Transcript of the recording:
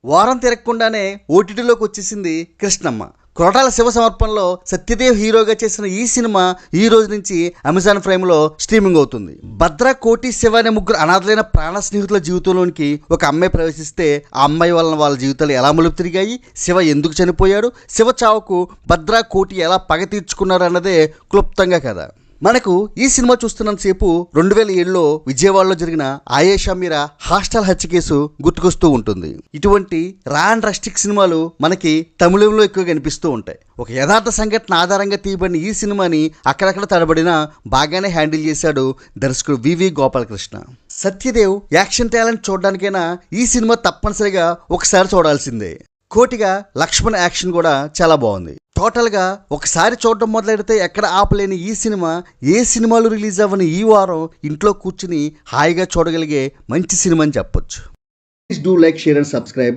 వారం తిరగకుండానే ఓటీటీలోకి వచ్చేసింది కృష్ణమ్మ. కొరటాల శివ సమర్పణలో సత్యదేవ్ హీరోగా చేసిన ఈ సినిమా ఈ రోజు నుంచి అమెజాన్ ప్రైమ్లో స్ట్రీమింగ్ అవుతుంది. భద్ర, కోటి, శివ అనే ముగ్గురు అనాథలైన ప్రాణ స్నేహితుల జీవితంలోనికి ఒక అమ్మాయి ప్రవేశిస్తే ఆ అమ్మాయి వలన వాళ్ళ జీవితాలు ఎలా మలుపు తిరిగాయి, శివ ఎందుకు చనిపోయాడు, శివ చావుకు భద్ర, కోటి ఎలా పగ తీర్చుకున్నారు అన్నదే క్లుప్తంగా కథ. మనకు ఈ సినిమా చూస్తున్నంతసేపు 2007లో విజయవాడలో జరిగిన ఆయేషా మీరా హాస్టల్ హత్య కేసు గుర్తుకొస్తూ ఉంటుంది. ఇటువంటి రా అండ్ రస్టిక్ సినిమాలు మనకి తమిళంలో ఎక్కువ కనిపిస్తూ ఉంటాయి. ఒక యథార్థ సంఘటన ఆధారంగా తీయబడిన ఈ సినిమాని అక్కడక్కడ తడబడినా బాగానే హ్యాండిల్ చేశాడు దర్శకుడు వివి గోపాలకృష్ణ. సత్యదేవ్ యాక్షన్ టాలెంట్ చూడడానికైనా ఈ సినిమా తప్పనిసరిగా ఒకసారి చూడాల్సిందే. కోటిగా లక్ష్మణ్ యాక్షన్ కూడా చాలా బాగుంది. టోటల్గా ఒకసారి చూడడం మొదలెడితే ఎక్కడ ఆపలేని ఈ సినిమా ఏ సినిమాలు రిలీజ్ అవ్వని ఈ వారం ఇంట్లో కూర్చుని హాయిగా చూడగలిగే మంచి సినిమా అని చెప్పొచ్చు. Please do like, share and subscribe.